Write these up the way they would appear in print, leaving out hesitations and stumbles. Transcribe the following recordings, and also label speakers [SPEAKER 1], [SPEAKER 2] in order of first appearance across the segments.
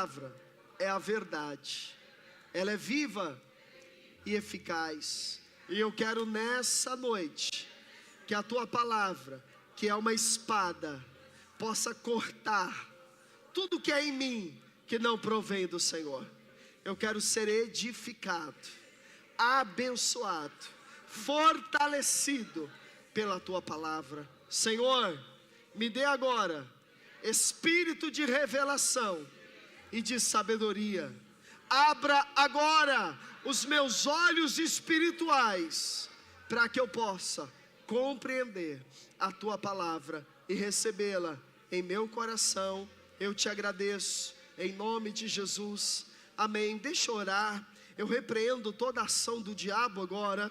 [SPEAKER 1] palavra é a verdade. Ela é viva e eficaz. E eu quero nessa noite que a tua palavra, que é uma espada, possa cortar tudo que é em mim que não provém do Senhor. Eu quero ser edificado, abençoado, fortalecido pela tua palavra. Senhor, me dê agora espírito de revelação e de sabedoria. Abra agora os meus olhos espirituais, para que eu possa compreender a tua palavra e recebê-la em meu coração. Eu te agradeço, em nome de Jesus, amém. Deixa eu orar. Eu repreendo toda ação do diabo agora.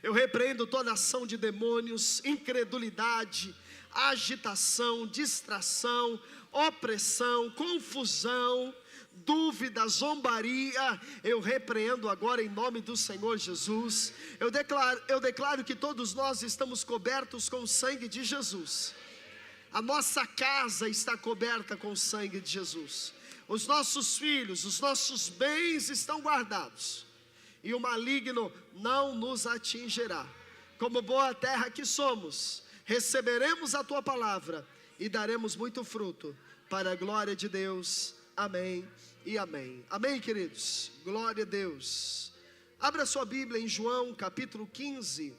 [SPEAKER 1] Eu repreendo toda ação de demônios, incredulidade, agitação, distração, opressão, confusão, dúvida, zombaria. Eu repreendo agora em nome do Senhor Jesus. Eu declaro que todos nós estamos cobertos com o sangue de Jesus. A nossa casa está coberta com o sangue de Jesus. Os nossos filhos, os nossos bens estão guardados, e o maligno não nos atingirá. Como boa terra que somos, receberemos a tua palavra e daremos muito fruto para a glória de Deus. Amém e amém. Amém, queridos. Glória a Deus. Abra sua Bíblia em João capítulo 15.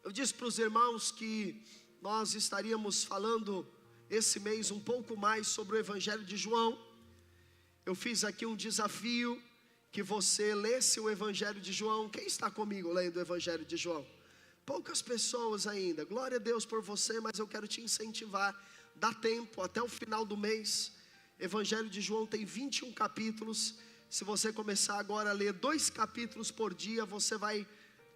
[SPEAKER 1] Eu disse para os irmãos que nós estaríamos falando esse mês um pouco mais sobre o Evangelho de João. Eu fiz aqui um desafio, que você lesse o Evangelho de João. Quem está comigo lendo o Evangelho de João? Poucas pessoas ainda. Glória a Deus por você, mas eu quero te incentivar. Dá tempo, até o final do mês. Evangelho de João tem 21 capítulos. Se você começar agora a ler 2 capítulos por dia, você vai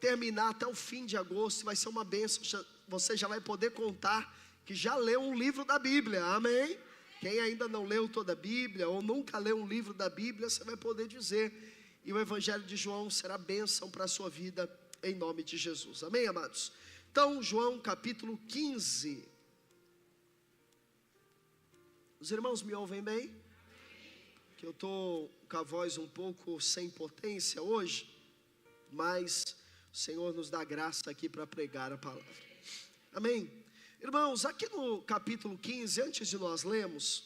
[SPEAKER 1] terminar até o fim de agosto. Vai ser uma bênção. Você já vai poder contar que já leu um livro da Bíblia. Amém? Quem ainda não leu toda a Bíblia, ou nunca leu um livro da Bíblia, você vai poder dizer. E o Evangelho de João será bênção para a sua vida, em nome de Jesus. Amém, amados? Então, João capítulo 15. Os irmãos me ouvem bem? Que eu estou com a voz um pouco sem potência hoje, mas o Senhor nos dá graça aqui para pregar a palavra. Amém? Irmãos, aqui no capítulo 15, antes de nós lermos,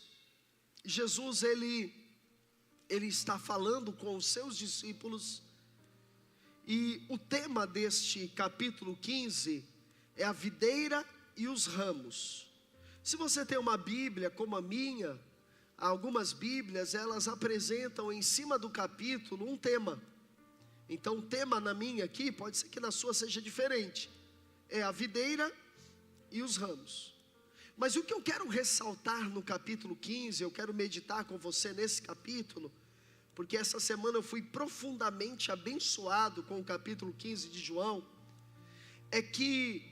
[SPEAKER 1] Jesus ele está falando com os seus discípulos, e o tema deste capítulo 15 é a videira e os ramos. Se você tem uma Bíblia como a minha, algumas Bíblias elas apresentam em cima do capítulo um tema. Então o tema na minha aqui, pode ser que na sua seja diferente, é a videira e os ramos. Mas o que eu quero ressaltar no capítulo 15, eu quero meditar com você nesse capítulo, porque essa semana eu fui profundamente abençoado com o capítulo 15 de João, é que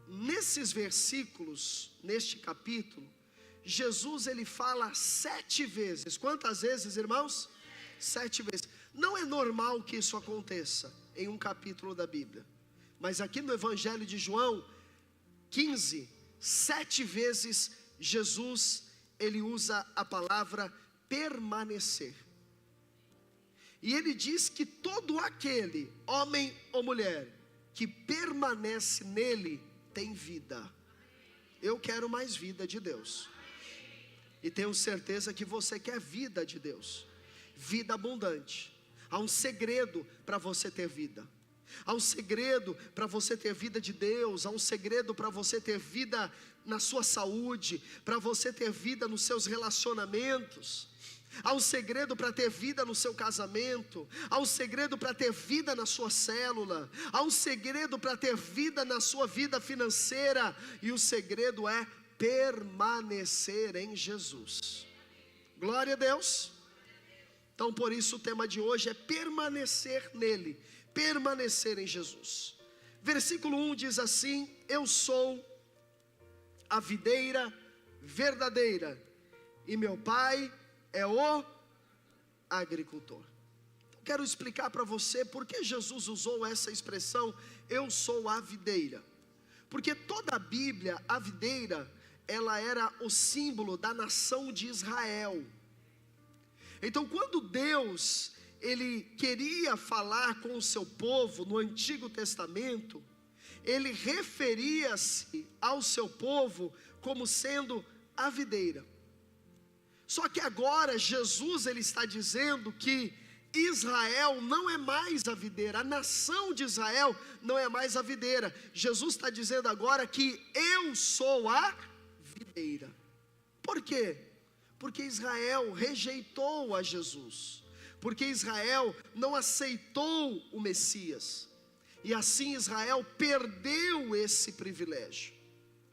[SPEAKER 1] nesses versículos, neste capítulo, Jesus ele fala 7 vezes. Quantas vezes, irmãos? 7 vezes. Não é normal que isso aconteça em um capítulo da Bíblia, mas aqui no Evangelho de João 15, 7 vezes Jesus ele usa a palavra permanecer. E ele diz que todo aquele, homem ou mulher, que permanece nele, tem vida. Eu quero mais vida de Deus. E tenho certeza que você quer vida de Deus. Vida abundante. Há um segredo para você ter vida. Há um segredo para você ter vida de Deus. Há um segredo para você ter vida na sua saúde, para você ter vida nos seus relacionamentos. Há um segredo para ter vida no seu casamento. Há um segredo para ter vida na sua célula. Há um segredo para ter vida na sua vida financeira. E o segredo é permanecer em Jesus. Glória a Deus. Então por isso o tema de hoje é permanecer nele, permanecer em Jesus. Versículo 1 diz assim: eu sou a videira verdadeira, e meu pai é o agricultor. Quero explicar para você por que Jesus usou essa expressão, eu sou a videira. Porque toda a Bíblia, a videira, ela era o símbolo da nação de Israel. Então, quando Deus, ele queria falar com o seu povo no Antigo Testamento, ele referia-se ao seu povo como sendo a videira. Só que agora Jesus, ele está dizendo que Israel não é mais a videira, a nação de Israel não é mais a videira. Jesus está dizendo agora que eu sou a videira. Por quê? Porque Israel rejeitou a Jesus, porque Israel não aceitou o Messias, e assim Israel perdeu esse privilégio.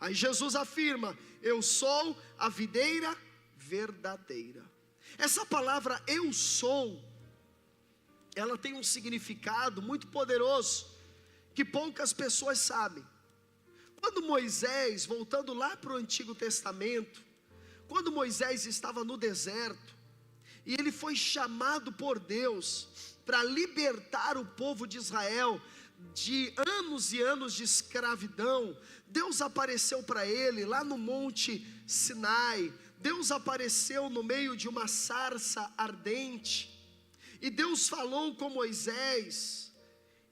[SPEAKER 1] Aí Jesus afirma: eu sou a videira verdadeira. Essa palavra eu sou, ela tem um significado muito poderoso, que poucas pessoas sabem. Quando Moisés, voltando lá para o Antigo Testamento, quando Moisés estava no deserto, e ele foi chamado por Deus para libertar o povo de Israel de anos e anos de escravidão, Deus apareceu para ele lá no Monte Sinai. Deus apareceu no meio de uma sarça ardente, e Deus falou com Moisés,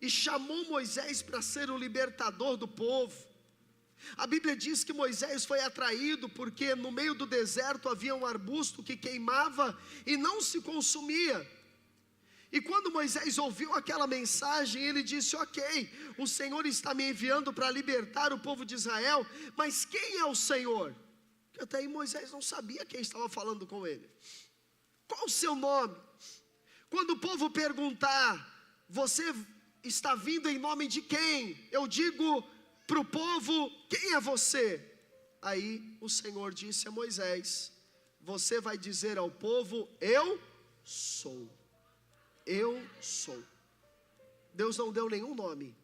[SPEAKER 1] e chamou Moisés para ser o libertador do povo. A Bíblia diz que Moisés foi atraído, porque no meio do deserto havia um arbusto que queimava e não se consumia. E quando Moisés ouviu aquela mensagem, ele disse: ok, o Senhor está me enviando para libertar o povo de Israel, mas quem é o Senhor? Porque até aí Moisés não sabia quem estava falando com ele. Qual o seu nome? Quando o povo perguntar: você está vindo em nome de quem? Eu digo para o povo: quem é você? Aí o Senhor disse a Moisés: você vai dizer ao povo: eu sou. Eu sou. Deus não deu nenhum nome.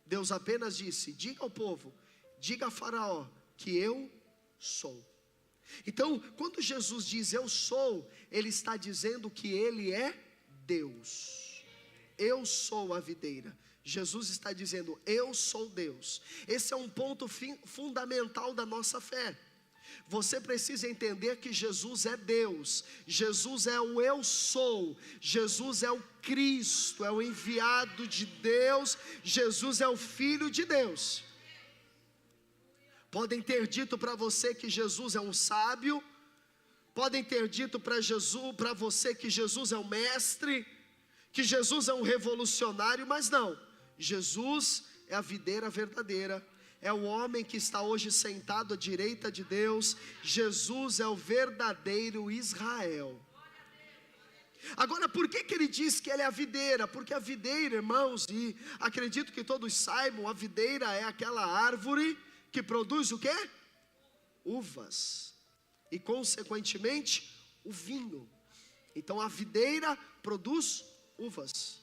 [SPEAKER 1] Deus apenas disse: diga ao povo, diga a Faraó que eu sou. Então, quando Jesus diz eu sou, ele está dizendo que ele é Deus. Eu sou a videira. Jesus está dizendo: eu sou Deus. Esse é um ponto fundamental da nossa fé. Você precisa entender que Jesus é Deus, Jesus é o eu sou, Jesus é o Cristo, é o enviado de Deus, Jesus é o Filho de Deus. Podem ter dito para você que Jesus é um sábio, podem ter dito para você que Jesus é um mestre, que Jesus é um revolucionário, mas não, Jesus é a videira verdadeira. É o homem que está hoje sentado à direita de Deus. Jesus é o verdadeiro Israel. Agora, por que ele diz que ele é a videira? Porque a videira, irmãos, e acredito que todos saibam, a videira é aquela árvore que produz o quê? Uvas. E consequentemente, o vinho. Então a videira produz uvas.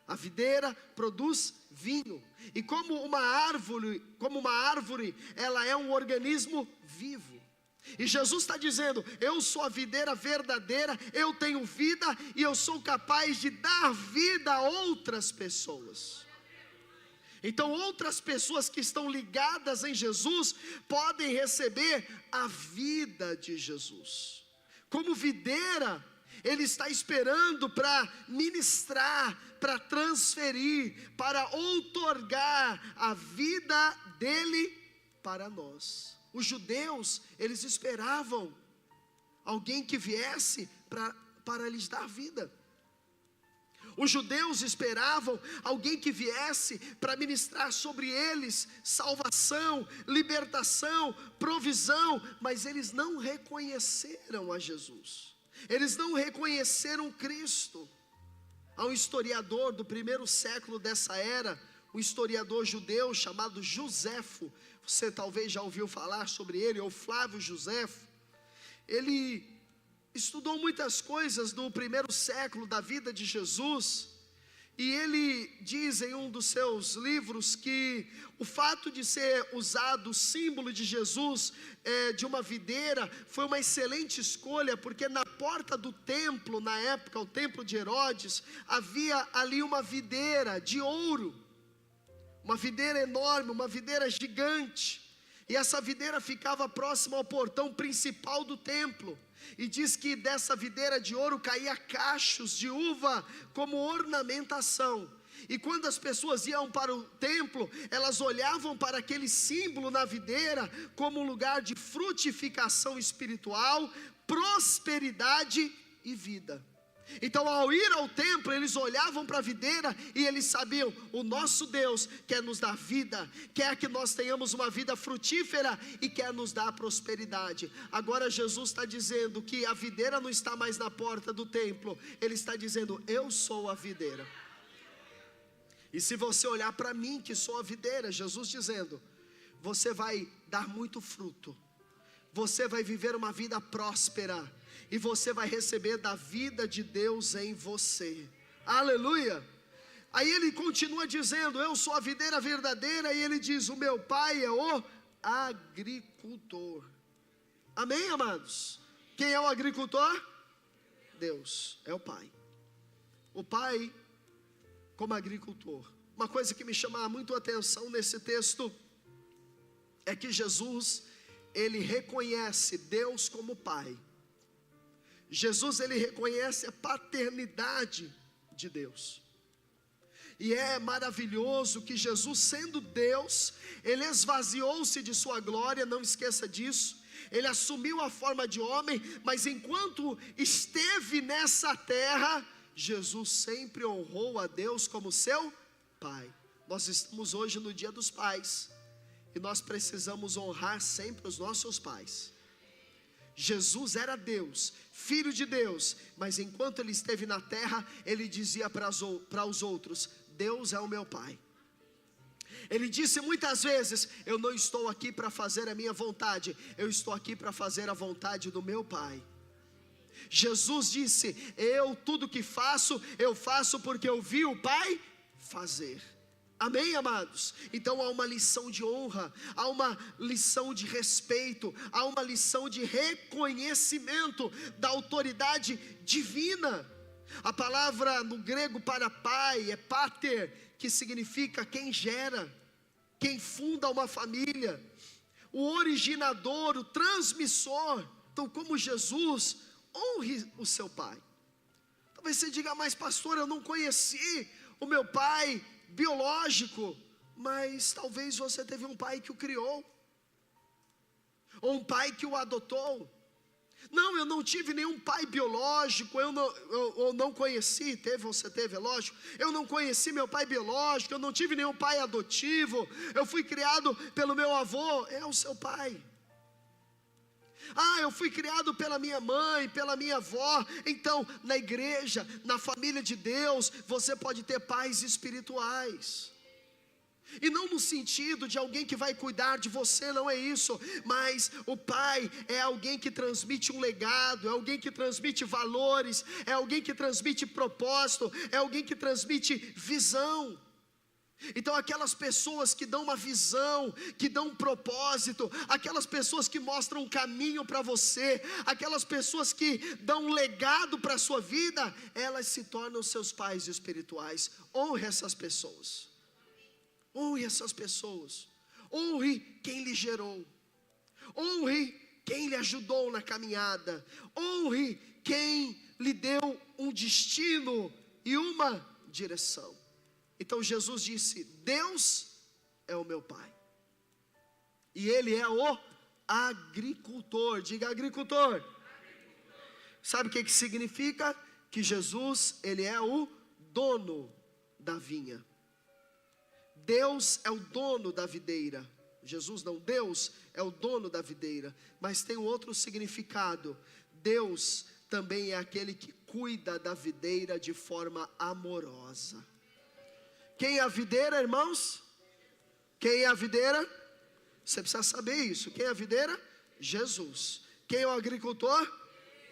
[SPEAKER 1] A videira produz vinho. E como uma árvore, ela é um organismo vivo. E Jesus está dizendo: eu sou a videira verdadeira, eu tenho vida e eu sou capaz de dar vida a outras pessoas. Então outras pessoas que estão ligadas em Jesus podem receber a vida de Jesus. Como videira, ele está esperando para ministrar, para transferir, para outorgar a vida dele para nós. Os judeus, eles esperavam alguém que viesse para lhes dar vida. Os judeus esperavam alguém que viesse para ministrar sobre eles salvação, libertação, provisão, mas eles não reconheceram a Jesus. Eles não reconheceram Cristo. Há um historiador do primeiro século dessa era, um historiador judeu chamado Joséfo. Você talvez já ouviu falar sobre ele, ou Flávio Joséfo. Ele estudou muitas coisas do primeiro século da vida de Jesus, e ele diz em um dos seus livros que o fato de ser usado o símbolo de Jesus, de uma videira, foi uma excelente escolha, porque na porta do templo, na época, o templo de Herodes, havia ali uma videira de ouro, uma videira enorme, uma videira gigante. E essa videira ficava próxima ao portão principal do templo. E diz que dessa videira de ouro caía cachos de uva como ornamentação. E quando as pessoas iam para o templo, elas olhavam para aquele símbolo na videira como um lugar de frutificação espiritual, prosperidade e vida. Então, ao ir ao templo, eles olhavam para a videira e eles sabiam: o nosso Deus quer nos dar vida, quer que nós tenhamos uma vida frutífera e quer nos dar prosperidade. Agora Jesus está dizendo que a videira não está mais na porta do templo. Ele está dizendo: eu sou a videira. E se você olhar para mim, que sou a videira, Jesus dizendo, você vai dar muito fruto, você vai viver uma vida próspera, e você vai receber da vida de Deus em você. Aleluia! Aí ele continua dizendo: eu sou a videira verdadeira. E ele diz: o meu pai é o agricultor. Amém, amados? Quem é o agricultor? Deus é o pai. O pai como agricultor. Uma coisa que me chama muito a atenção nesse texto é que Jesus, ele reconhece Deus como pai. Jesus, ele reconhece a paternidade de Deus. E é maravilhoso que Jesus, sendo Deus, ele esvaziou-se de sua glória, não esqueça disso. Ele assumiu a forma de homem, mas enquanto esteve nessa terra, Jesus sempre honrou a Deus como seu pai. Nós estamos hoje no dia dos pais, e nós precisamos honrar sempre os nossos pais. Jesus era Deus, Filho de Deus, mas enquanto ele esteve na terra, ele dizia para os outros: Deus é o meu pai. Ele disse muitas vezes: eu não estou aqui para fazer a minha vontade, eu estou aqui para fazer a vontade do meu pai. Jesus disse: eu tudo que faço, eu faço porque eu vi o pai fazer. Amém, amados? Então há uma lição de honra, há uma lição de respeito, há uma lição de reconhecimento da autoridade divina. A palavra no grego para pai é pater, que significa quem gera, quem funda uma família, o originador, o transmissor. Então, como Jesus, honre o seu pai. Talvez você diga: mas pastor, eu não conheci o meu pai biológico. Mas talvez você teve um pai que o criou, ou um pai que o adotou. Não, eu não tive nenhum pai biológico, eu não conheci. Você teve, é lógico. Eu não conheci meu pai biológico, eu não tive nenhum pai adotivo, eu fui criado pelo meu avô. É o seu pai. Eu fui criado pela minha mãe, pela minha avó. Então, na igreja, na família de Deus, você pode ter pais espirituais. E não no sentido de alguém que vai cuidar de você, não é isso. Mas o pai é alguém que transmite um legado, é alguém que transmite valores, é alguém que transmite propósito, é alguém que transmite visão. Então aquelas pessoas que dão uma visão, que dão um propósito, aquelas pessoas que mostram um caminho para você, aquelas pessoas que dão um legado para a sua vida, elas se tornam seus pais espirituais. Honre essas pessoas. Honre essas pessoas. Honre quem lhe gerou. Honre quem lhe ajudou na caminhada. Honre quem lhe deu um destino e uma direção. Então Jesus disse: Deus é o meu pai, e Ele é o agricultor. Diga: agricultor. Sabe o que significa? Que Jesus, Ele é o dono da vinha. Deus é o dono da videira. Jesus não, Deus é o dono da videira. Mas tem um outro significado. Deus também é aquele que cuida da videira de forma amorosa. Quem é a videira, irmãos? Quem é a videira? Você precisa saber isso. Quem é a videira? Jesus. Quem é o agricultor?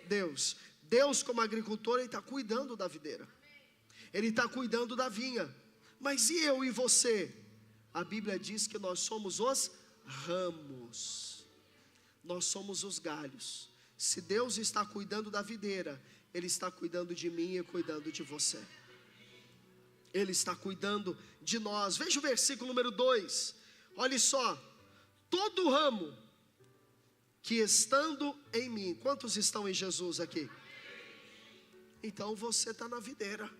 [SPEAKER 1] Deus. Deus, como agricultor, Ele está cuidando da videira. Ele está cuidando da vinha. Mas e eu e você? A Bíblia diz que nós somos os ramos. Nós somos os galhos. Se Deus está cuidando da videira, Ele está cuidando de mim e cuidando de você. Ele está cuidando de nós. Veja o versículo número 2. Olha só. todo ramo que estando em mim, quantos estão em Jesus aqui? Então você está na videira,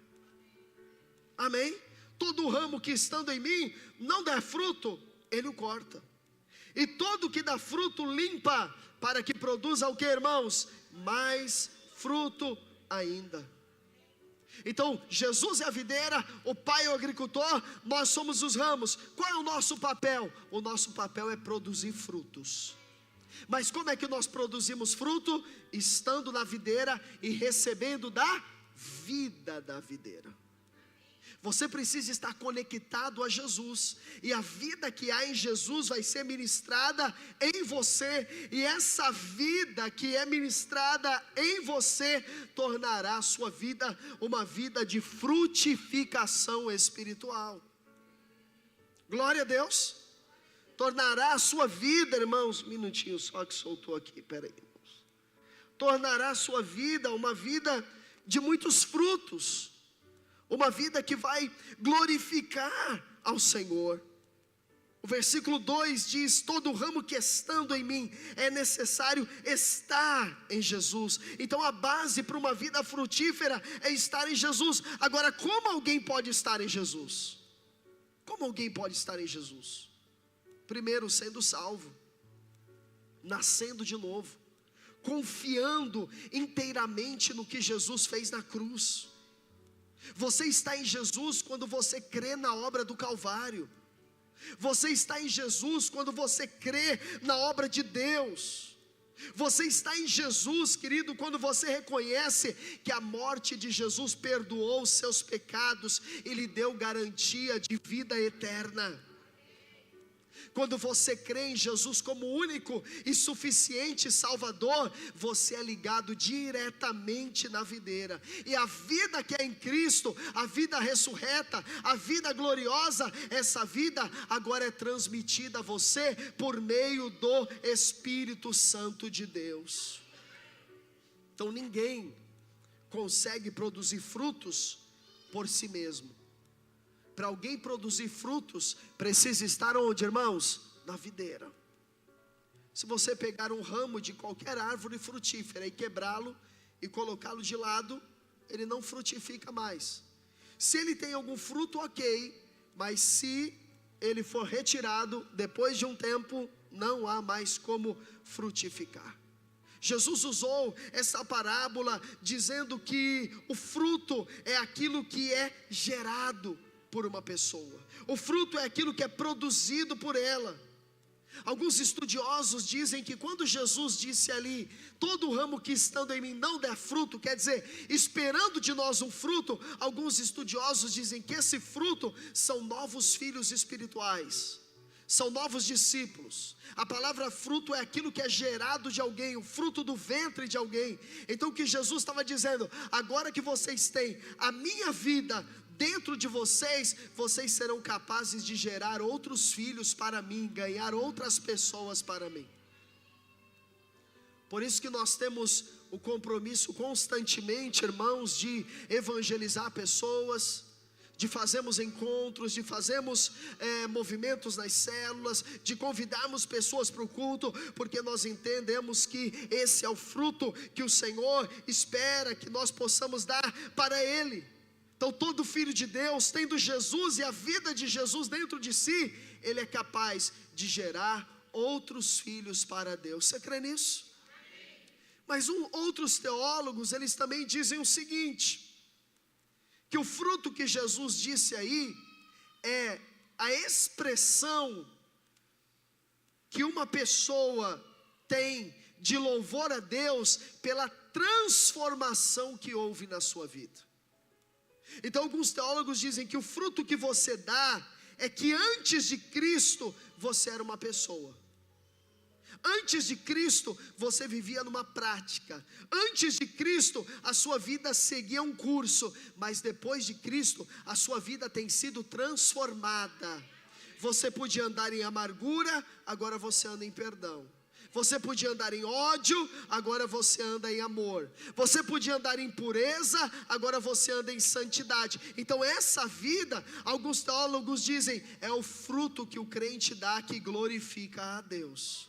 [SPEAKER 1] amém? Todo ramo que estando em mim não der fruto, ele o corta, e todo que dá fruto limpa, para que produza o que, irmãos? Mais fruto ainda. Então Jesus é a videira, o Pai é o agricultor, nós somos os ramos. Qual é o nosso papel? O nosso papel é produzir frutos. Mas como é que nós produzimos fruto? Estando na videira e recebendo da vida da videira. Você precisa estar conectado a Jesus, e a vida que há em Jesus vai ser ministrada em você, e essa vida que é ministrada em você tornará a sua vida uma vida de frutificação espiritual. Glória a Deus. Tornará a sua vida, irmãos, um minutinho só que soltou aqui, peraí, irmãos. Tornará a sua vida uma vida de muitos frutos, uma vida que vai glorificar ao Senhor. O versículo 2 diz: todo ramo que estando em mim, é necessário estar em Jesus. Então a base para uma vida frutífera é estar em Jesus. Agora, como alguém pode estar em Jesus? Como alguém pode estar em Jesus? Primeiro, sendo salvo, nascendo de novo, confiando inteiramente no que Jesus fez na cruz. Você está em Jesus quando você crê na obra do Calvário. Você está em Jesus quando você crê na obra de Deus. Você está em Jesus, querido, quando você reconhece que a morte de Jesus perdoou os seus pecados e lhe deu garantia de vida eterna. Quando você crê em Jesus como único e suficiente Salvador, você é ligado diretamente na videira. E a vida que é em Cristo, a vida ressurreta, a vida gloriosa, essa vida agora é transmitida a você por meio do Espírito Santo de Deus. Então ninguém consegue produzir frutos por si mesmo. Para alguém produzir frutos, precisa estar onde, irmãos? Na videira. Se você pegar um ramo de qualquer árvore frutífera e quebrá-lo e colocá-lo de lado, ele não frutifica mais. Se ele tem algum fruto, ok, mas se ele for retirado, depois de um tempo, não há mais como frutificar. Jesus usou essa parábola dizendo que o fruto é aquilo que é gerado por uma pessoa. O fruto é aquilo que é produzido por ela. Alguns estudiosos dizem que quando Jesus disse ali: todo ramo que estando em mim não der fruto, quer dizer, esperando de nós um fruto. Alguns estudiosos dizem que esse fruto são novos filhos espirituais, são novos discípulos. A palavra fruto é aquilo que é gerado de alguém, o fruto do ventre de alguém. Então o que Jesus estava dizendo: agora que vocês têm a minha vida dentro de vocês, vocês serão capazes de gerar outros filhos para mim, ganhar outras pessoas para mim. Por isso que nós temos o compromisso constantemente, irmãos, de evangelizar pessoas, de fazermos encontros, de fazermos movimentos nas células, de convidarmos pessoas para o culto, porque nós entendemos que esse é o fruto que o Senhor espera que nós possamos dar para Ele. Então todo filho de Deus, tendo Jesus e a vida de Jesus dentro de si, ele é capaz de gerar outros filhos para Deus. Você crê nisso? Mas outros teólogos, eles também dizem o seguinte, que o fruto que Jesus disse aí, é a expressão que uma pessoa tem de louvor a Deus, pela transformação que houve na sua vida. Então alguns teólogos dizem que o fruto que você dá, é que antes de Cristo, você era uma pessoa. Antes de Cristo, você vivia numa prática. Antes de Cristo, a sua vida seguia um curso. Mas depois de Cristo, a sua vida tem sido transformada. Você podia andar em amargura, agora você anda em perdão. Você podia andar em ódio, agora você anda em amor. Você podia andar em pureza, agora você anda em santidade. Então essa vida, alguns teólogos dizem, é o fruto que o crente dá que glorifica a Deus.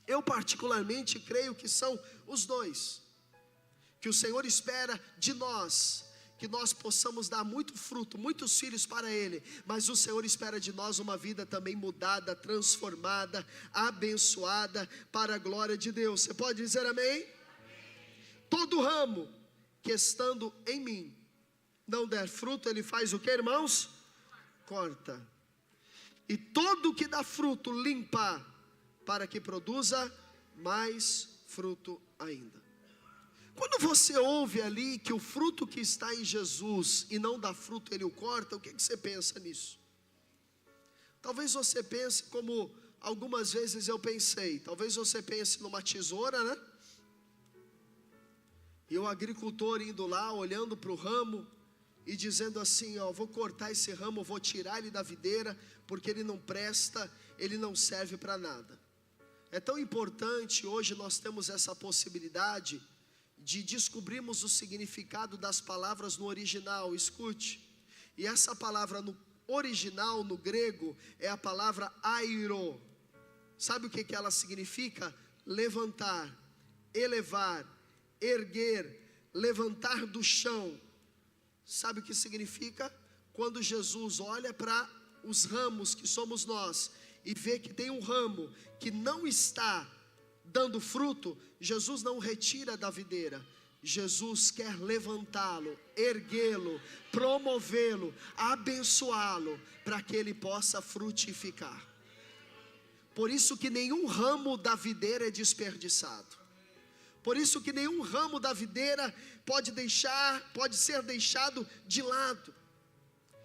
[SPEAKER 1] Eu particularmente creio que são os dois. Que o Senhor espera de nós, que nós possamos dar muito fruto, muitos filhos para Ele, mas o Senhor espera de nós uma vida também mudada, transformada, abençoada, para a glória de Deus. Você pode dizer amém? Todo ramo que estando em mim não der fruto, ele faz o que, irmãos? Corta. E todo que dá fruto, limpa, para que produza mais fruto ainda. Quando você ouve ali que o fruto que está em Jesus e não dá fruto, ele o corta, o que você pensa nisso? Talvez você pense como algumas vezes eu pensei. Talvez você pense numa tesoura, né? E o agricultor indo lá, olhando para o ramo e dizendo assim, ó, vou cortar esse ramo, vou tirar ele da videira, porque ele não presta, ele não serve para nada. É tão importante, hoje nós temos essa possibilidade de descobrirmos o significado das palavras no original. Escute, e essa palavra no original, no grego, é a palavra airo. Sabe o que ela significa? Levantar, elevar, erguer, levantar do chão. Sabe o que significa? Quando Jesus olha para os ramos que somos nós, e vê que tem um ramo que não está dando fruto, Jesus não retira da videira. Jesus quer levantá-lo, erguê-lo, promovê-lo, abençoá-lo, para que ele possa frutificar. Por isso que nenhum ramo da videira é desperdiçado. Por isso que nenhum ramo da videira pode ser deixado de lado.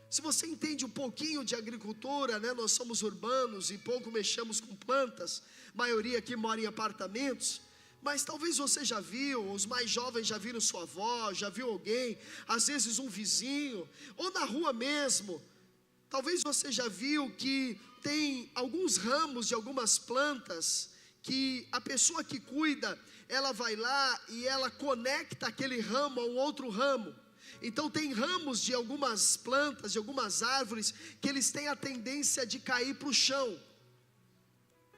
[SPEAKER 1] Se você entende um pouquinho de agricultura, né? Nós somos urbanos e pouco mexemos com plantas. A maioria aqui mora em apartamentos. Mas talvez você já viu, os mais jovens já viram sua avó, já viu alguém, às vezes um vizinho, ou na rua mesmo. Talvez você já viu que tem alguns ramos de algumas plantas, que a pessoa que cuida, ela vai lá e ela conecta aquele ramo a um outro ramo. Então tem ramos de algumas plantas, de algumas árvores, que eles têm a tendência de cair para o chão,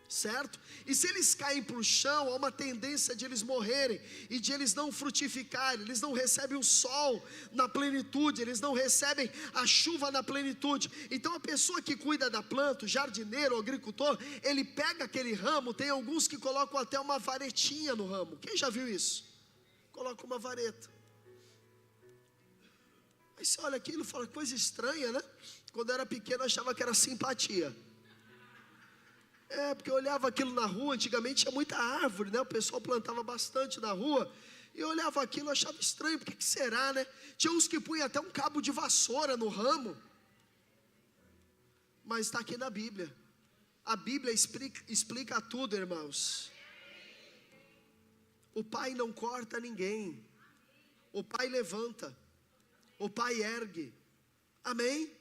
[SPEAKER 1] certo? E se eles caem para o chão, há uma tendência de eles morrerem, e de eles não frutificarem, eles não recebem o sol na plenitude, eles não recebem a chuva na plenitude. Então a pessoa que cuida da planta, o jardineiro, o agricultor, ele pega aquele ramo, tem alguns que colocam até uma varetinha no ramo. Quem já viu isso? Coloca uma vareta. Aí você olha aquilo e fala, coisa estranha, né? Quando eu era pequeno eu achava que era simpatia. Porque eu olhava aquilo na rua, antigamente tinha muita árvore, né? O pessoal plantava bastante na rua. E eu olhava aquilo e achava estranho, por que será, né? Tinha uns que punham até um cabo de vassoura no ramo. Mas está aqui na Bíblia. A Bíblia explica tudo, irmãos. O Pai não corta ninguém. O Pai levanta. O Pai ergue, amém?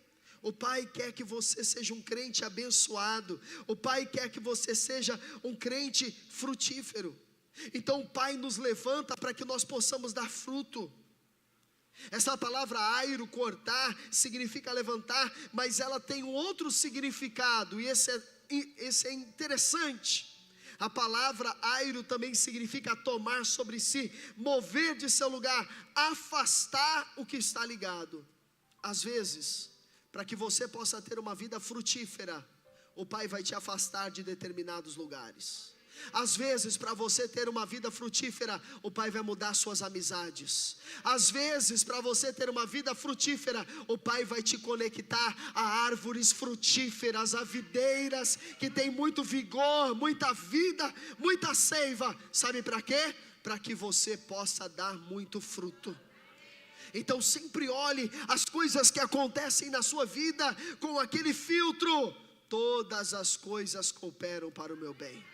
[SPEAKER 1] O Pai quer que você seja um crente abençoado. O Pai quer que você seja um crente frutífero. Então o Pai nos levanta para que nós possamos dar fruto. Essa palavra airo, cortar, significa levantar, mas ela tem um outro significado, e esse é interessante. A palavra airo também significa tomar sobre si, mover de seu lugar, afastar o que está ligado. Às vezes, para que você possa ter uma vida frutífera, o Pai vai te afastar de determinados lugares. Às vezes, para você ter uma vida frutífera, o Pai vai mudar suas amizades. Às vezes, para você ter uma vida frutífera, o Pai vai te conectar a árvores frutíferas, a videiras que tem muito vigor, muita vida, muita seiva. Sabe para quê? Para que você possa dar muito fruto. Então sempre olhe as coisas que acontecem na sua vida com aquele filtro. Todas as coisas cooperam para o meu bem.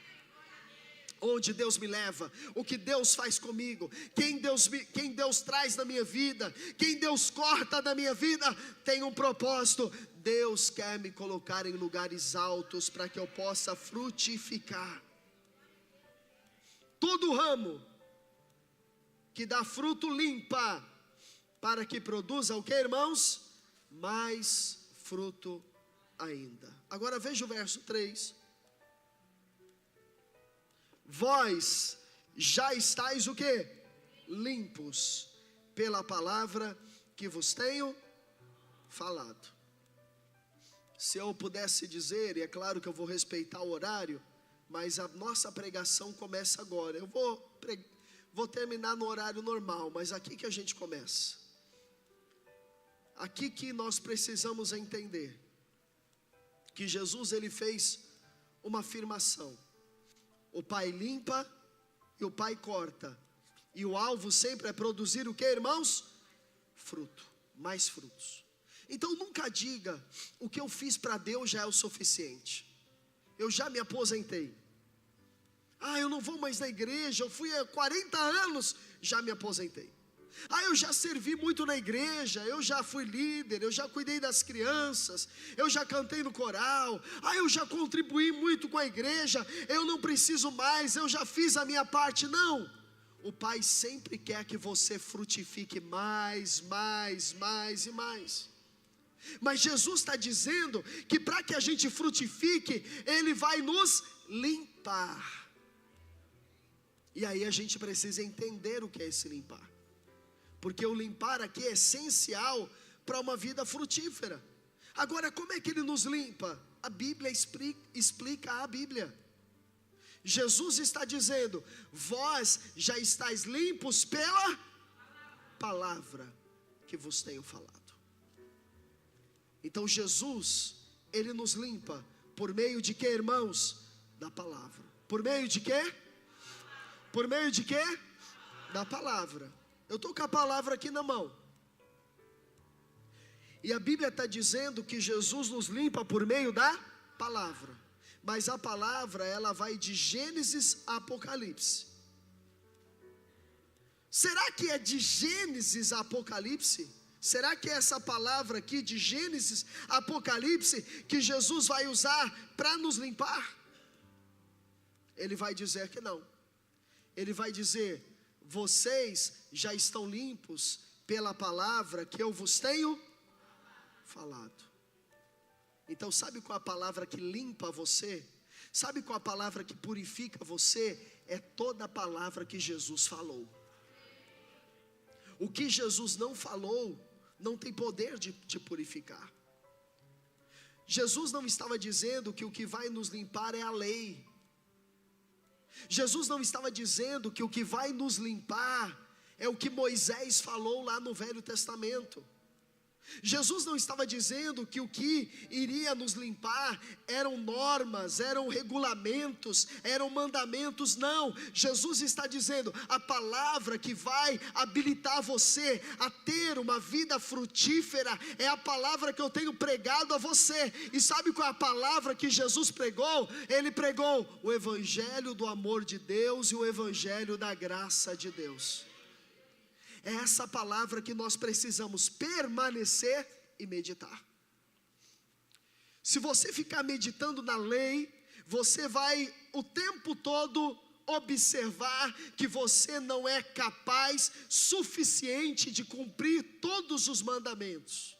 [SPEAKER 1] Onde Deus me leva, o que Deus faz comigo, quem Deus traz na minha vida, quem Deus corta da minha vida, tem um propósito. Deus quer me colocar em lugares altos para que eu possa frutificar. todo ramo que dá fruto limpa, para que produza o que, irmãos? Mais fruto ainda. Agora veja o verso 3. Vós já estáis o quê? Limpos, pela palavra que vos tenho falado. Se eu pudesse dizer, e é claro que eu vou respeitar o horário, mas a nossa pregação começa agora. Eu vou terminar no horário normal, mas aqui que a gente começa. Aqui que nós precisamos entender que Jesus, ele fez uma afirmação: o Pai limpa e o Pai corta, e o alvo sempre é produzir o que, irmãos? Fruto, mais frutos. Então nunca diga, o que eu fiz para Deus já é o suficiente, eu já me aposentei. Eu não vou mais na igreja, eu fui há 40 anos, já me aposentei. Eu já servi muito na igreja, eu já fui líder, eu já cuidei das crianças, eu já cantei no coral, eu já contribuí muito com a igreja, eu não preciso mais, eu já fiz a minha parte. Não, o Pai sempre quer que você frutifique mais e mais. Mas Jesus está dizendo que para que a gente frutifique, Ele vai nos limpar. E aí a gente precisa entender o que é esse limpar, porque o limpar aqui é essencial para uma vida frutífera. Agora, como é que Ele nos limpa? A Bíblia explica a Bíblia. Jesus está dizendo: vós já estáis limpos pela palavra que vos tenho falado. Então Jesus, Ele nos limpa por meio de quê, irmãos? Da palavra. Por meio de quê? Por meio de quê? Da palavra. Eu estou com a palavra aqui na mão. E a Bíblia está dizendo que Jesus nos limpa por meio da palavra. Mas a palavra, ela vai de Gênesis a Apocalipse. Será que é de Gênesis a Apocalipse? Será que é essa palavra aqui de Gênesis a Apocalipse que Jesus vai usar para nos limpar? Ele vai dizer que não. Ele vai dizer: vocês já estão limpos pela palavra que eu vos tenho falado. Então sabe qual a palavra que limpa você? Sabe qual a palavra que purifica você? É toda a palavra que Jesus falou. O que Jesus não falou não tem poder de te purificar. Jesus não estava dizendo que o que vai nos limpar é a lei. Jesus não estava dizendo que o que vai nos limpar é o que Moisés falou lá no Velho Testamento. Jesus não estava dizendo que o que iria nos limpar eram normas, eram regulamentos, eram mandamentos. Não, Jesus está dizendo: a palavra que vai habilitar você a ter uma vida frutífera é a palavra que eu tenho pregado a você. E sabe qual é a palavra que Jesus pregou? Ele pregou o evangelho do amor de Deus e o evangelho da graça de Deus. É essa palavra que nós precisamos permanecer e meditar. Se você ficar meditando na lei, você vai o tempo todo observar que você não é capaz suficiente de cumprir todos os mandamentos.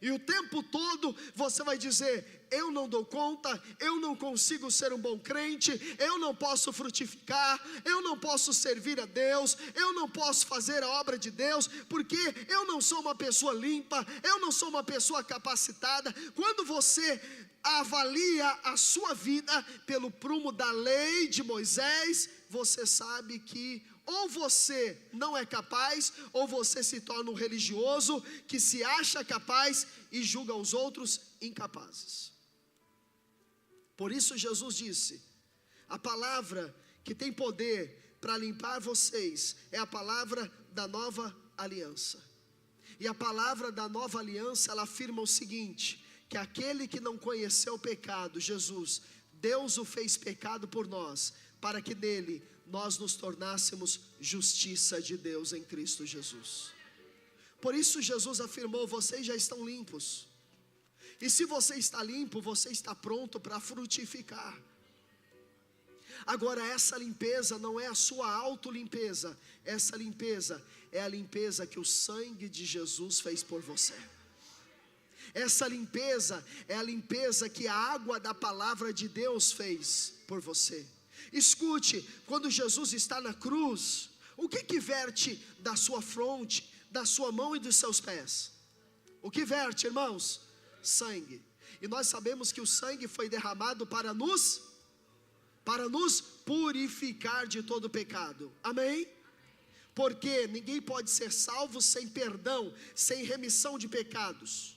[SPEAKER 1] E o tempo todo você vai dizer: eu não dou conta, eu não consigo ser um bom crente, eu não posso frutificar, eu não posso servir a Deus, eu não posso fazer a obra de Deus, porque eu não sou uma pessoa limpa, eu não sou uma pessoa capacitada. Quando você avalia a sua vida pelo prumo da lei de Moisés, você sabe que ou você não é capaz, ou você se torna um religioso que se acha capaz e julga os outros incapazes. Por isso Jesus disse: a palavra que tem poder para limpar vocês é a palavra da nova aliança. E a palavra da nova aliança, ela afirma o seguinte: que aquele que não conheceu o pecado, Jesus, Deus o fez pecado por nós, para que nele nós nos tornássemos justiça de Deus em Cristo Jesus. Por isso Jesus afirmou: vocês já estão limpos. E se você está limpo, você está pronto para frutificar. Agora, essa limpeza não é a sua autolimpeza. Essa limpeza é a limpeza que o sangue de Jesus fez por você. Essa limpeza é a limpeza que a água da palavra de Deus fez por você. Escute, quando Jesus está na cruz, o que verte da sua fronte, da sua mão e dos seus pés? O que verte, irmãos? Sangue. E nós sabemos que o sangue foi derramado para nos purificar de todo pecado. Amém? Porque ninguém pode ser salvo sem perdão, sem remissão de pecados.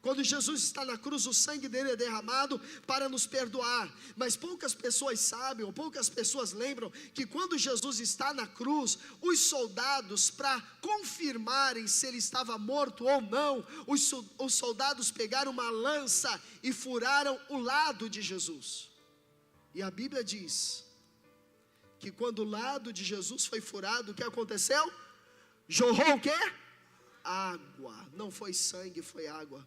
[SPEAKER 1] Quando Jesus está na cruz, o sangue dele é derramado para nos perdoar. Mas poucas pessoas sabem, ou poucas pessoas lembram, que quando Jesus está na cruz, os soldados, para confirmarem se ele estava morto ou não, os soldados pegaram uma lança e furaram o lado de Jesus. E a Bíblia diz que quando o lado de Jesus foi furado, o que aconteceu? Jorrou o quê? Água. Não foi sangue, foi água.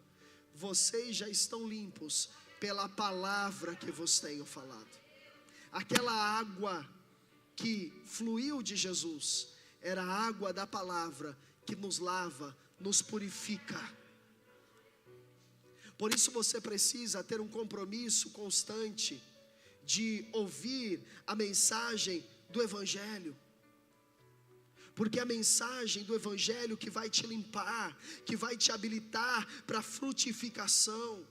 [SPEAKER 1] Vocês já estão limpos pela palavra que vos tenho falado. Aquela água que fluiu de Jesus era a água da palavra que nos lava, nos purifica. Por isso você precisa ter um compromisso constante de ouvir a mensagem do Evangelho. Porque a mensagem do Evangelho que vai te limpar, que vai te habilitar para frutificação.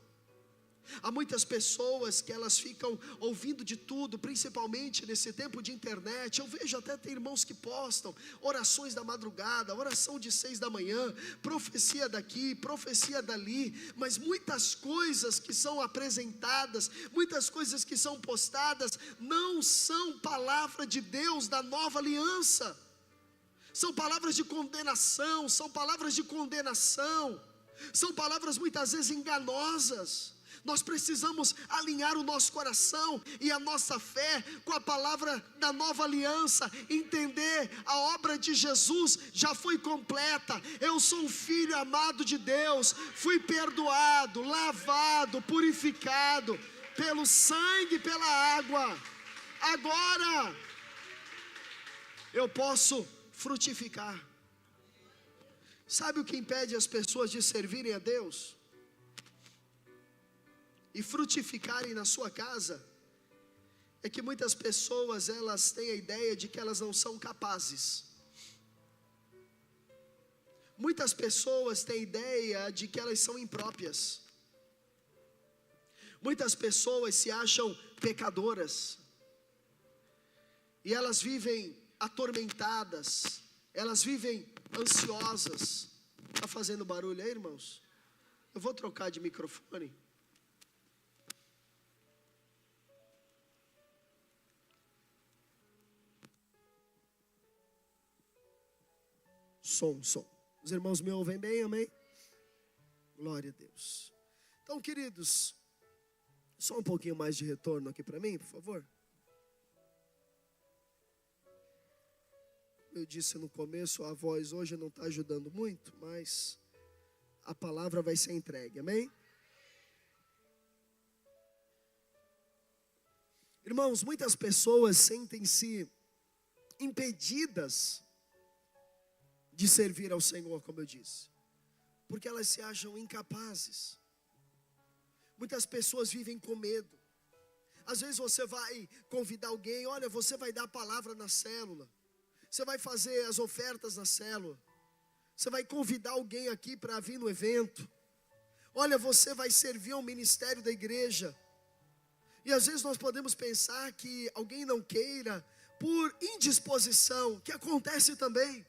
[SPEAKER 1] Há muitas pessoas que elas ficam ouvindo de tudo, principalmente nesse tempo de internet. Eu vejo até tem irmãos que postam orações da madrugada, oração de 6 da manhã, profecia daqui, profecia dali. Mas muitas coisas que são apresentadas, muitas coisas que são postadas, não são palavra de Deus da nova aliança. São palavras de condenação, são palavras de condenação, são palavras muitas vezes enganosas. Nós precisamos alinhar o nosso coração e a nossa fé com a palavra da nova aliança, entender a obra de Jesus já foi completa. Eu sou um filho amado de Deus, fui perdoado, lavado, purificado pelo sangue e pela água. Agora eu posso frutificar. Sabe o que impede as pessoas de servirem a Deus e frutificarem na sua casa? É que muitas pessoas elas têm a ideia de que elas não são capazes. Muitas pessoas têm a ideia de que elas são impróprias. Muitas pessoas se acham pecadoras e elas vivem atormentadas, elas vivem ansiosas. Está fazendo barulho aí, irmãos? Eu vou trocar de microfone. Som. Os irmãos me ouvem bem, amém? Glória a Deus. Então, queridos, só um pouquinho mais de retorno aqui para mim, por favor. Eu disse no começo, a voz hoje não está ajudando muito, mas a palavra vai ser entregue, amém? Irmãos, muitas pessoas sentem-se impedidas de servir ao Senhor, como eu disse, porque elas se acham incapazes. Muitas pessoas vivem com medo. Às vezes você vai convidar alguém, olha, você vai dar a palavra na célula. Você vai fazer as ofertas na célula. Você vai convidar alguém aqui para vir no evento. Olha, você vai servir ao ministério da igreja. E às vezes nós podemos pensar que alguém não queira por indisposição, que acontece também.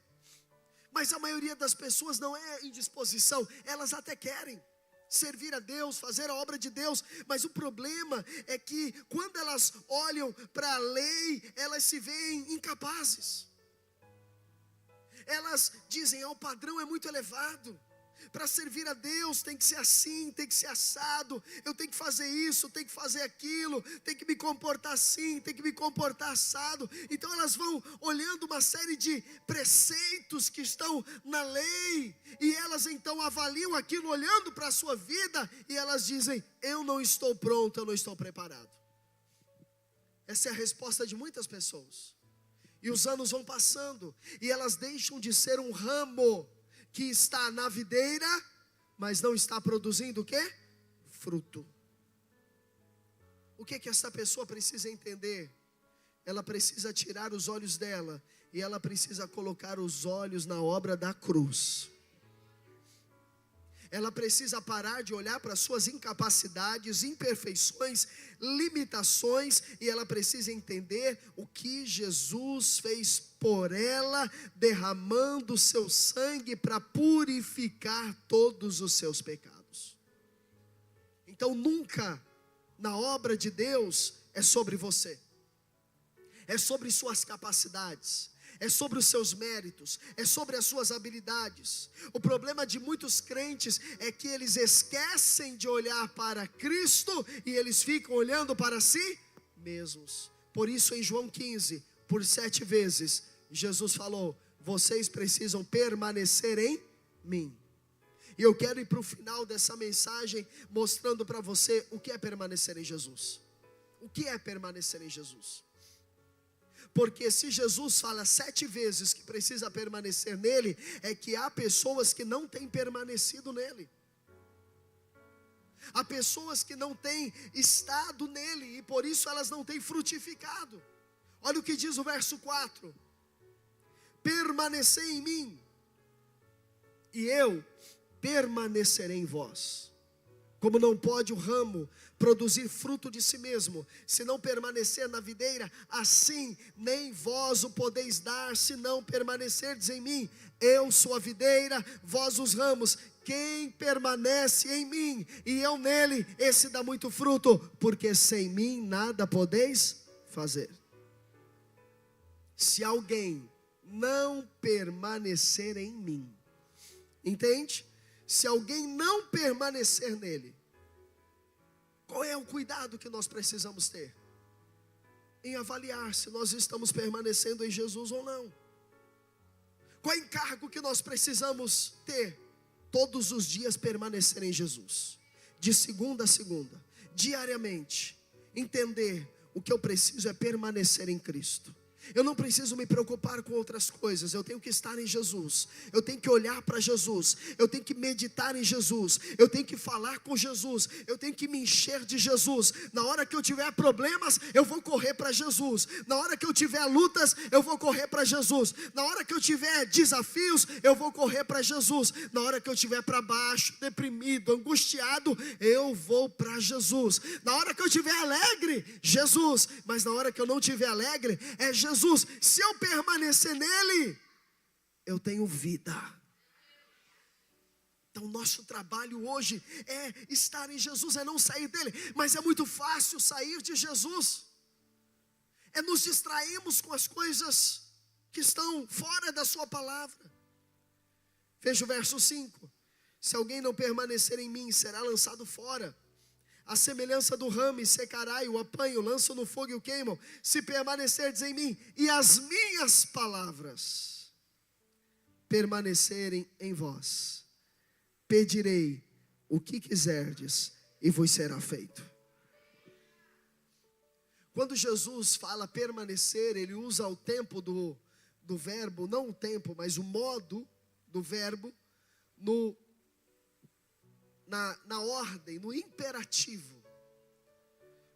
[SPEAKER 1] Mas a maioria das pessoas não é indisposição, elas até querem servir a Deus, fazer a obra de Deus, mas o problema é que quando elas olham para a lei, elas se veem incapazes. Elas dizem, o padrão é muito elevado, para servir a Deus tem que ser assim, tem que ser assado, eu tenho que fazer isso, tenho que fazer aquilo, tenho que me comportar assim, tenho que me comportar assado. Então elas vão olhando uma série de preceitos que estão na lei, e elas então avaliam aquilo olhando para a sua vida, e elas dizem, eu não estou pronto, eu não estou preparado. Essa é a resposta de muitas pessoas. E os anos vão passando, e elas deixam de ser um ramo que está na videira, mas não está produzindo o quê? Fruto. O que que essa pessoa precisa entender? Ela precisa tirar os olhos dela, e ela precisa colocar os olhos na obra da cruz. Ela precisa parar de olhar para suas incapacidades, imperfeições, limitações, e ela precisa entender o que Jesus fez por ela, derramando o seu sangue para purificar todos os seus pecados. Então nunca na obra de Deus é sobre você, é sobre suas capacidades, é sobre os seus méritos, é sobre as suas habilidades. O problema de muitos crentes é que eles esquecem de olhar para Cristo e eles ficam olhando para si mesmos. Por isso em João 15, por 7 vezes, Jesus falou: vocês precisam permanecer em mim. E eu quero ir para o final dessa mensagem mostrando para você o que é permanecer em Jesus. O que é permanecer em Jesus? Porque se Jesus fala 7 vezes que precisa permanecer nele, é que há pessoas que não têm permanecido nele. Há pessoas que não têm estado nele, e por isso elas não têm frutificado. Olha o que diz o verso 4: permanecei em mim, e eu permanecerei em vós. Como não pode o ramo produzir fruto de si mesmo, se não permanecer na videira, assim nem vós o podeis dar, se não permanecerdes em mim. Eu sou a videira, vós os ramos. Quem permanece em mim e eu nele, esse dá muito fruto, porque sem mim nada podeis fazer. Se alguém não permanecer em mim, entende? Se alguém não permanecer nele, qual é o cuidado que nós precisamos ter? Em avaliar se nós estamos permanecendo em Jesus ou não. Qual é o encargo que nós precisamos ter? Todos os dias permanecer em Jesus, de segunda a segunda, diariamente. Entender o que eu preciso é permanecer em Cristo. Eu não preciso me preocupar com outras coisas. Eu tenho que estar em Jesus, eu tenho que olhar para Jesus, eu tenho que meditar em Jesus, eu tenho que falar com Jesus, eu tenho que me encher de Jesus. Na hora que eu tiver problemas, eu vou correr para Jesus. Na hora que eu tiver lutas, eu vou correr para Jesus. Na hora que eu tiver desafios, eu vou correr para Jesus. Na hora que eu estiver para baixo, deprimido, angustiado, eu vou para Jesus. Na hora que eu estiver alegre, Jesus. Mas na hora que eu não estiver alegre, é Jesus. Se eu permanecer nele, eu tenho vida. Então nosso trabalho hoje é estar em Jesus, é não sair dele. Mas é muito fácil sair de Jesus, é nos distrairmos com as coisas que estão fora da sua palavra. Veja o verso 5: se alguém não permanecer em mim, será lançado fora, a semelhança do ramo, e secará, e o apanham, lançam no fogo e o queimam. Se permanecerdes em mim, e as minhas palavras permanecerem em vós, pedirei o que quiserdes, e vos será feito. Quando Jesus fala permanecer, ele usa o tempo do verbo, não o tempo, mas o modo do verbo, na ordem, no imperativo.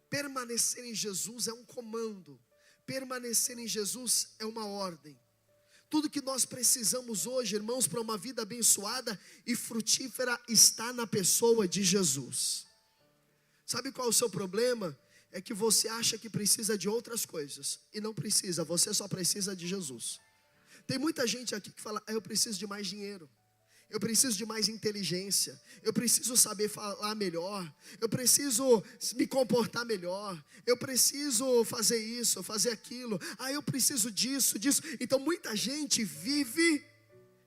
[SPEAKER 1] Permanecer em Jesus é um comando, permanecer em Jesus é uma ordem. Tudo que nós precisamos hoje, irmãos, para uma vida abençoada e frutífera, está na pessoa de Jesus. Sabe qual é o seu problema? É que você acha que precisa de outras coisas, e não precisa, você só precisa de Jesus. Tem muita gente aqui que fala: eu preciso de mais dinheiro, eu preciso de mais inteligência, eu preciso saber falar melhor, eu preciso me comportar melhor, eu preciso fazer isso, fazer aquilo, eu preciso disso. Então muita gente vive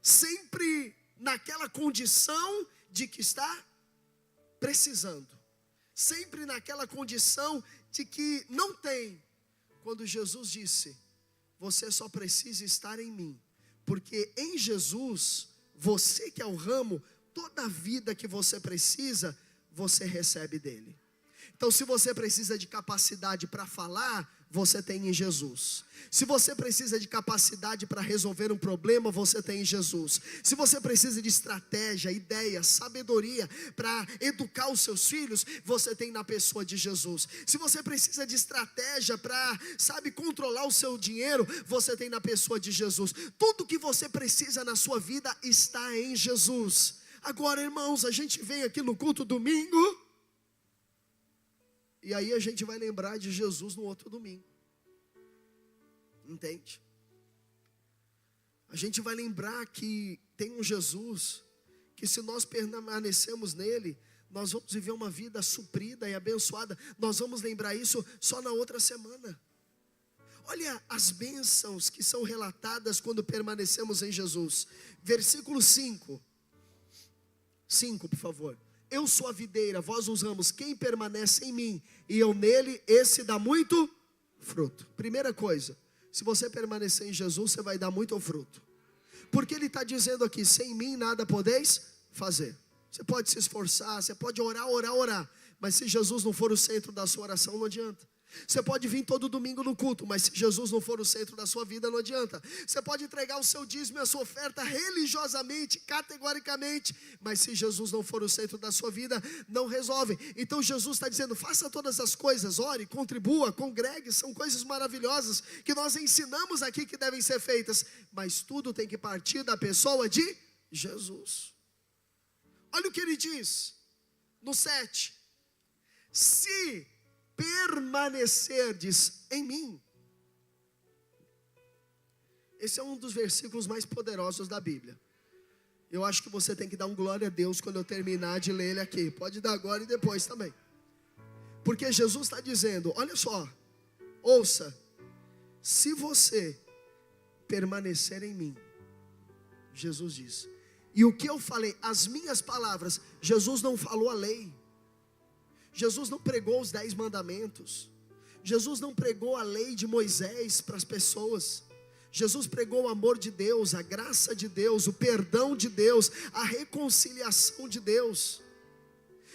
[SPEAKER 1] sempre naquela condição de que está precisando, sempre naquela condição de que não tem, quando Jesus disse: você só precisa estar em mim, porque em Jesus, você que é o ramo, toda a vida que você precisa, você recebe dele. Então se você precisa de capacidade para falar, você tem em Jesus. Se você precisa de capacidade para resolver um problema, você tem em Jesus. Se você precisa de estratégia, ideia, sabedoria para educar os seus filhos, você tem na pessoa de Jesus. Se você precisa de estratégia para, controlar o seu dinheiro, você tem na pessoa de Jesus. Tudo que você precisa na sua vida está em Jesus. Agora, irmãos, a gente vem aqui no culto domingo, e aí a gente vai lembrar de Jesus no outro domingo. Entende? A gente vai lembrar que tem um Jesus, que se nós permanecemos nele, nós vamos viver uma vida suprida e abençoada. Nós vamos lembrar isso só na outra semana. Olha as bênçãos que são relatadas quando permanecemos em Jesus. Versículo 5, por favor. Eu sou a videira, vós os ramos. Quem permanece em mim e eu nele, esse dá muito fruto. Primeira coisa, se você permanecer em Jesus, você vai dar muito fruto. Porque ele está dizendo aqui, sem mim nada podeis fazer. Você pode se esforçar, você pode orar, mas se Jesus não for o centro da sua oração, não adianta. Você pode vir todo domingo no culto, mas se Jesus não for o centro da sua vida, não adianta. Você pode entregar o seu dízimo e a sua oferta religiosamente, categoricamente, mas se Jesus não for o centro da sua vida, não resolve. Então Jesus está dizendo, faça todas as coisas, ore, contribua, congregue, são coisas maravilhosas que nós ensinamos aqui que devem ser feitas, mas tudo tem que partir da pessoa de Jesus. Olha o que ele diz no 7, se permanecerdes em mim. Esse é um dos versículos mais poderosos da Bíblia. Eu acho que você tem que dar um glória a Deus quando eu terminar de ler ele aqui. Pode dar agora e depois também. Porque Jesus está dizendo, olha só, ouça, se você permanecer em mim, Jesus diz, e o que eu falei, as minhas palavras, Jesus não falou a lei. Jesus não pregou os 10 mandamentos. Jesus não pregou a lei de Moisés para as pessoas. Jesus pregou o amor de Deus, a graça de Deus, o perdão de Deus, a reconciliação de Deus.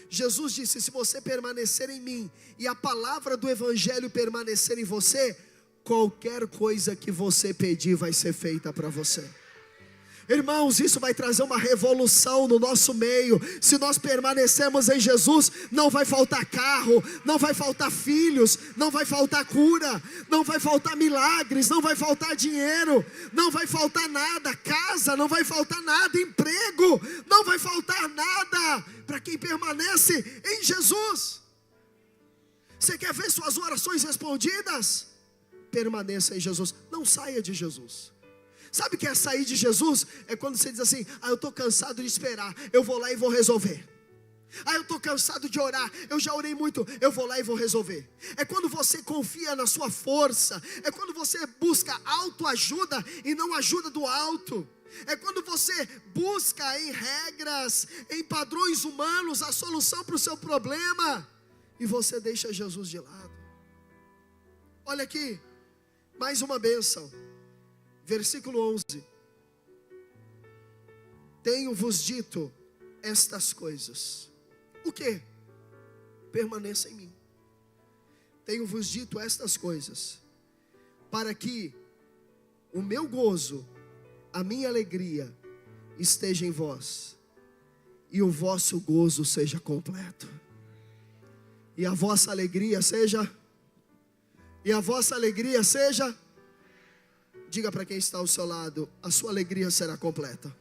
[SPEAKER 1] Jesus disse, se você permanecer em mim e a palavra do evangelho permanecer em você, qualquer coisa que você pedir vai ser feita para você. Irmãos, isso vai trazer uma revolução no nosso meio. Se nós permanecermos em Jesus, não vai faltar carro, não vai faltar filhos, não vai faltar cura, não vai faltar milagres, não vai faltar dinheiro, não vai faltar nada, casa, não vai faltar nada, emprego, não vai faltar nada para quem permanece em Jesus. Você quer ver suas orações respondidas? Permaneça em Jesus, não saia de Jesus. Sabe o que é sair de Jesus? É quando você diz assim, eu estou cansado de esperar, eu vou lá e vou resolver. Eu estou cansado de orar, eu já orei muito, eu vou lá e vou resolver. É quando você confia na sua força, é quando você busca autoajuda e não ajuda do alto. É quando você busca em regras, em padrões humanos, a solução para o seu problema, e você deixa Jesus de lado. Olha aqui, mais uma bênção. Versículo 11, tenho-vos dito estas coisas. O que? Permaneça em mim. Tenho-vos dito estas coisas, para que o meu gozo, a minha alegria esteja em vós, e o vosso gozo seja completo. E a vossa alegria seja, diga para quem está ao seu lado, a sua alegria será completa.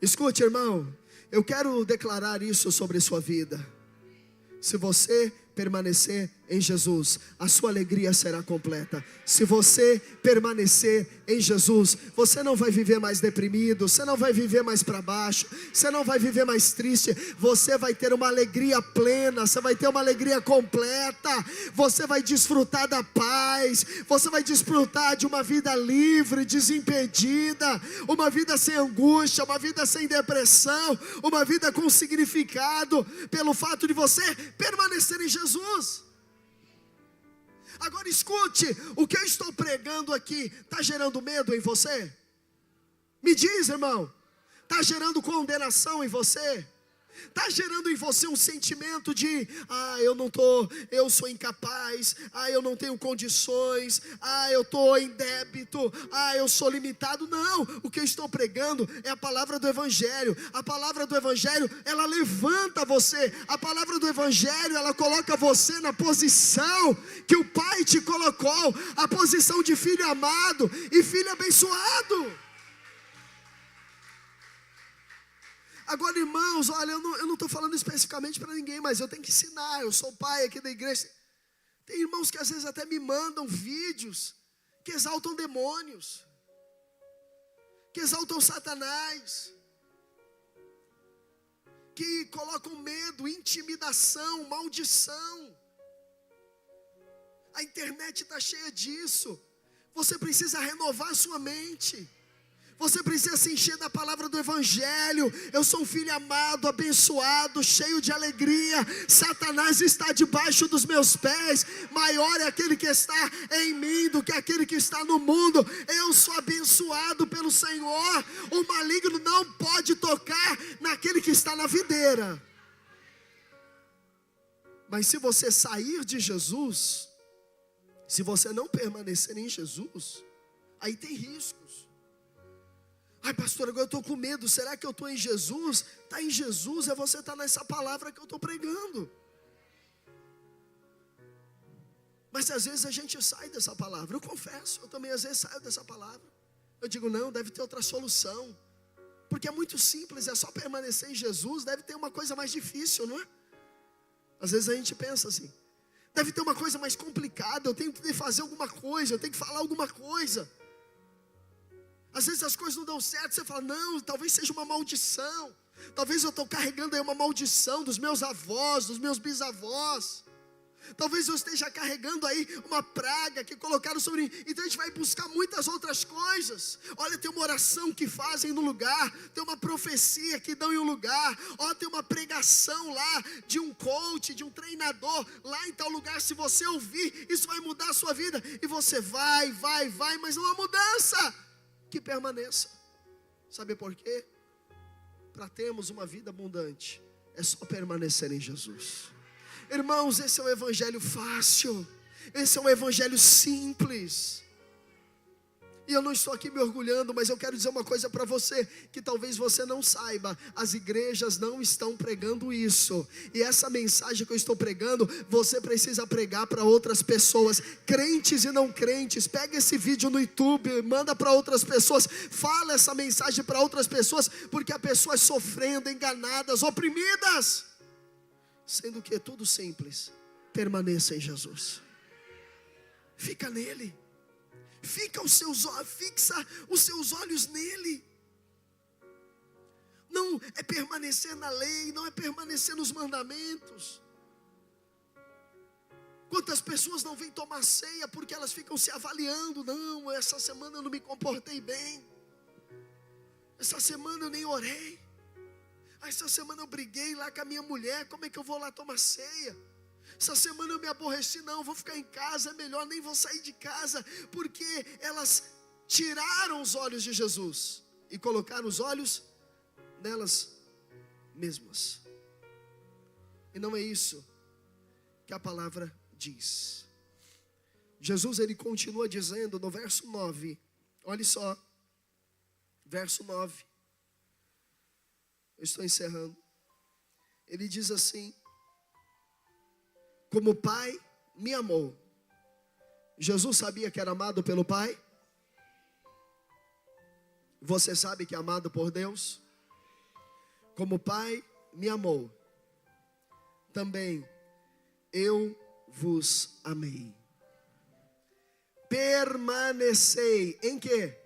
[SPEAKER 1] Escute, irmão, eu quero declarar isso sobre a sua vida. Se você permanecer em Jesus, a sua alegria será completa. Se você permanecer em Jesus, você não vai viver mais deprimido, você não vai viver mais para baixo, você não vai viver mais triste, você vai ter uma alegria plena, você vai ter uma alegria completa, você vai desfrutar da paz, você vai desfrutar de uma vida livre, desimpedida, uma vida sem angústia, uma vida sem depressão, uma vida com significado, pelo fato de você permanecer em Jesus. Agora escute, o que eu estou pregando aqui está gerando medo em você? Me diz, irmão, está gerando condenação em você? Está gerando em você um sentimento de, eu sou incapaz, eu não tenho condições, eu estou em débito, eu sou limitado. Não, o que eu estou pregando é a palavra do Evangelho. A palavra do Evangelho, ela levanta você. A palavra do Evangelho, ela coloca você na posição que o Pai te colocou, a posição de filho amado e filho abençoado. Agora, irmãos, olha, eu não estou falando especificamente para ninguém, mas eu tenho que ensinar. Eu sou pai aqui da igreja. Tem irmãos que às vezes até me mandam vídeos que exaltam demônios, que exaltam Satanás, que colocam medo, intimidação, maldição. A internet está cheia disso. Você precisa renovar sua mente. Você precisa se encher da palavra do Evangelho. Eu sou um filho amado, abençoado, cheio de alegria. Satanás está debaixo dos meus pés. Maior é aquele que está em mim do que aquele que está no mundo. Eu sou abençoado pelo Senhor. O maligno não pode tocar naquele que está na videira. Mas se você sair de Jesus, se você não permanecer em Jesus, aí tem riscos. Ai, pastor, agora eu estou com medo. Será que eu estou em Jesus? Está em Jesus, você está nessa palavra que eu estou pregando. Mas às vezes a gente sai dessa palavra. Eu confesso, eu também às vezes saio dessa palavra. Eu digo, não, deve ter outra solução. Porque é muito simples, é só permanecer em Jesus. Deve ter uma coisa mais difícil, não é? Às vezes a gente pensa assim, deve ter uma coisa mais complicada. Eu tenho que fazer alguma coisa, eu tenho que falar alguma coisa. Às vezes as coisas não dão certo, você fala, não, talvez seja uma maldição. Talvez eu estou carregando aí uma maldição dos meus avós, dos meus bisavós. Talvez eu esteja carregando aí uma praga que colocaram sobre mim. Então a gente vai buscar muitas outras coisas. Olha, tem uma oração que fazem no lugar, tem uma profecia que dão em um lugar. Ó, tem uma pregação lá de um coach, de um treinador lá em tal lugar. Se você ouvir, isso vai mudar a sua vida. E você vai, mas não há mudança que permaneça. Sabe por quê? Para termos uma vida abundante, é só permanecer em Jesus. Irmãos, esse é um evangelho fácil, esse é um evangelho simples. E eu não estou aqui me orgulhando, mas eu quero dizer uma coisa para você, que talvez você não saiba. As igrejas não estão pregando isso. E essa mensagem que eu estou pregando, você precisa pregar para outras pessoas, crentes e não crentes. Pega esse vídeo no YouTube, manda para outras pessoas, fala essa mensagem para outras pessoas, porque há pessoas sofrendo, enganadas, oprimidas. Sendo que é tudo simples. Permaneça em Jesus. Fica nele. Fixa os seus olhos nele. Não é permanecer na lei, não é permanecer nos mandamentos. Quantas pessoas não vêm tomar ceia porque elas ficam se avaliando? Não, essa semana eu não me comportei bem. Essa semana eu nem orei. Essa semana eu briguei lá com a minha mulher, como é que eu vou lá tomar ceia? Essa semana eu me aborreci, não, vou ficar em casa, é melhor, nem vou sair de casa, porque elas tiraram os olhos de Jesus e colocaram os olhos nelas mesmas. E não é isso que a palavra diz. Jesus, ele continua dizendo no verso 9, olha só, verso 9, eu estou encerrando. Ele diz assim: como o Pai me amou. Jesus sabia que era amado pelo Pai? Você sabe que é amado por Deus? Como o Pai me amou, também eu vos amei. Permanecei em quê?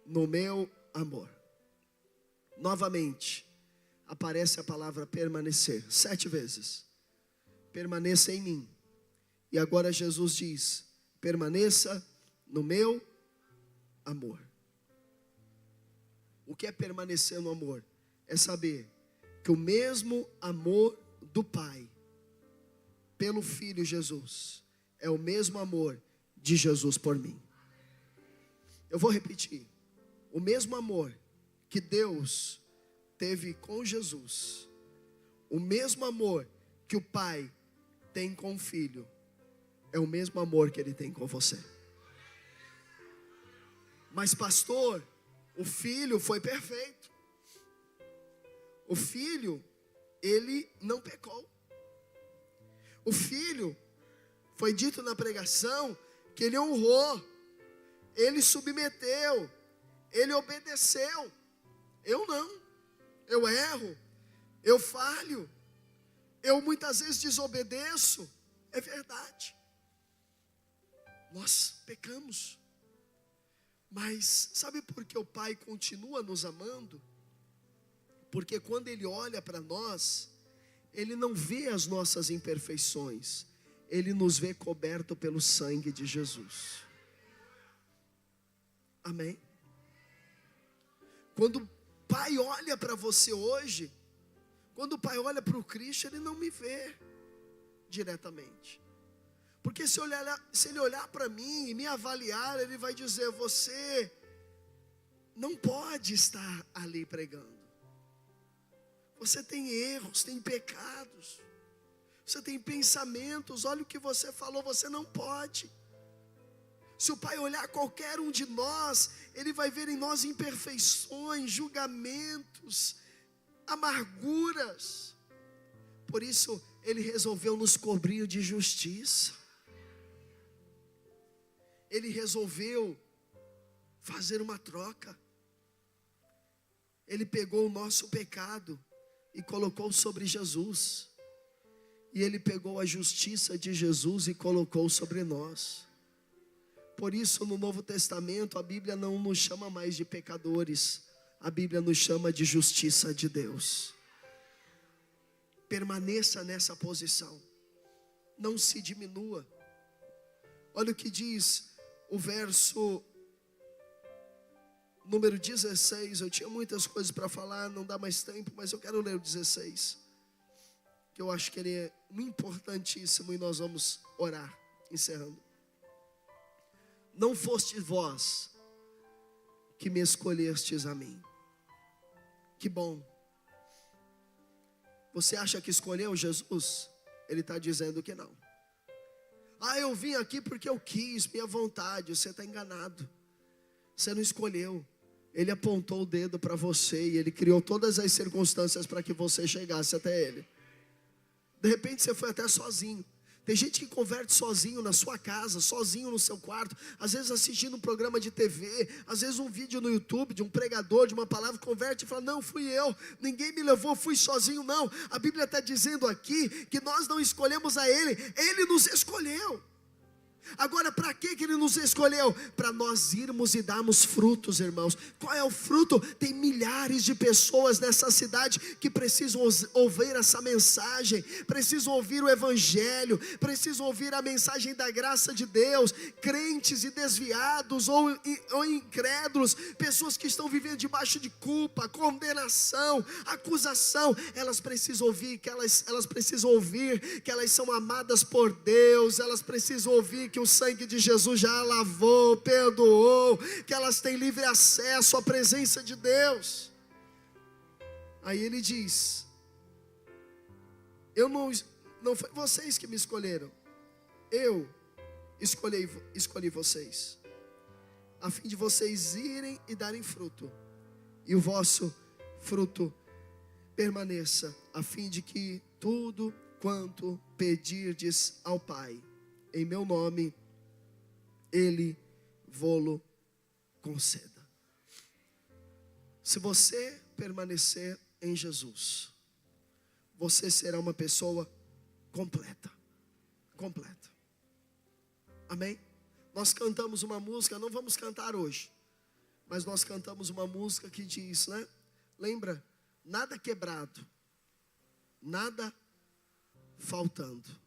[SPEAKER 1] No meu amor. Novamente aparece a palavra permanecer 7 vezes. Permaneça em mim. E agora Jesus diz: permaneça no meu amor. O que é permanecer no amor? É saber que o mesmo amor do Pai pelo Filho Jesus é o mesmo amor de Jesus por mim. Eu vou repetir. O mesmo amor que Deus teve com Jesus, O mesmo amor que o pai tem com o filho é o mesmo amor que ele tem com você. Mas pastor, o filho foi perfeito. O filho, ele não pecou. O filho, foi dito na pregação, que ele honrou, ele submeteu, ele obedeceu. Eu não, eu erro, eu falho, eu muitas vezes desobedeço, é verdade. Nós pecamos, mas sabe por que o Pai continua nos amando? Porque quando Ele olha para nós, Ele não vê as nossas imperfeições, Ele nos vê coberto pelo sangue de Jesus. Amém? Quando o Pai olha para você hoje, quando o Pai olha para o Cristo, Ele não me vê diretamente. Porque se Ele olhar para mim e me avaliar, Ele vai dizer: você não pode estar ali pregando. Você tem erros, tem pecados, você tem pensamentos, olha o que você falou, você não pode. Se o Pai olhar qualquer um de nós, Ele vai ver em nós imperfeições, julgamentos, amarguras. Por isso, Ele resolveu nos cobrir de justiça. Ele resolveu fazer uma troca. Ele pegou o nosso pecado e colocou sobre Jesus. E Ele pegou a justiça de Jesus e colocou sobre nós. Por isso, no Novo Testamento, a Bíblia não nos chama mais de pecadores. A Bíblia nos chama de justiça de Deus. Permaneça nessa posição. Não se diminua. Olha o que diz o verso número 16. Eu tinha muitas coisas para falar, não dá mais tempo, mas eu quero ler o 16. Que eu acho que ele é importantíssimo e nós vamos orar, encerrando. Não foste vós que me escolhestes a mim. Que bom. Você acha que escolheu Jesus? Ele está dizendo que não. Eu vim aqui porque eu quis, minha vontade. Você está enganado. Você não escolheu. Ele apontou o dedo para você e Ele criou todas as circunstâncias para que você chegasse até Ele. De repente você foi até sozinho. Tem gente que converte sozinho na sua casa, sozinho no seu quarto, às vezes assistindo um programa de TV, às vezes um vídeo no YouTube de um pregador, de uma palavra, converte e fala: não, fui eu, ninguém me levou, fui sozinho. Não, a Bíblia está dizendo aqui que nós não escolhemos a Ele, Ele nos escolheu. Agora, para que Ele nos escolheu? Para nós irmos e darmos frutos, irmãos. Qual é o fruto? Tem milhares de pessoas nessa cidade que precisam ouvir essa mensagem, precisam ouvir o Evangelho, precisam ouvir a mensagem da graça de Deus. Crentes e desviados ou incrédulos, pessoas que estão vivendo debaixo de culpa, condenação, acusação, elas precisam ouvir que elas precisam ouvir que elas são amadas por Deus, elas precisam ouvir que o sangue de Jesus já lavou, perdoou, que elas têm livre acesso à presença de Deus. Aí ele diz: não foi vocês que me escolheram, eu escolhi vocês, a fim de vocês irem e darem fruto, e o vosso fruto permaneça, a fim de que tudo quanto pedirdes ao Pai em meu nome, Ele vô-lo conceda. Se você permanecer em Jesus, você será uma pessoa completa. Completa. Amém? Nós cantamos uma música, não vamos cantar hoje, mas nós cantamos uma música que diz, né? Lembra? Nada quebrado, nada faltando.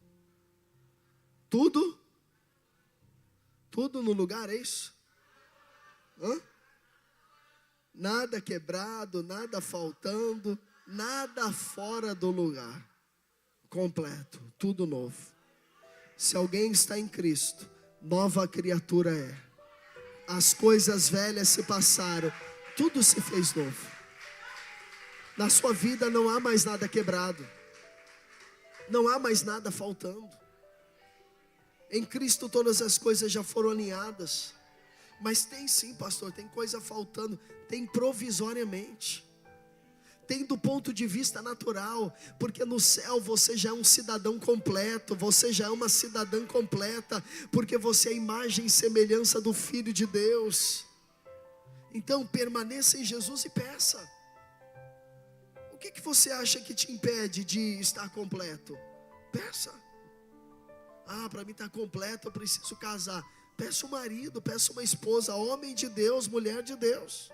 [SPEAKER 1] Tudo no lugar, é isso? Nada quebrado, nada faltando, nada fora do lugar. Completo, tudo novo. Se alguém está em Cristo, nova criatura é. As coisas velhas se passaram, tudo se fez novo. Na sua vida não há mais nada quebrado. Não há mais nada faltando. Em Cristo todas as coisas já foram alinhadas. Mas tem sim, pastor, tem coisa faltando. Tem provisoriamente. Tem do ponto de vista natural. Porque no céu você já é um cidadão completo. Você já é uma cidadã completa. Porque você é a imagem e semelhança do Filho de Deus. Então permaneça em Jesus e peça. O que você acha que te impede de estar completo? Peça. Para mim estar completo eu preciso casar. Peça um marido, peça uma esposa, homem de Deus, mulher de Deus.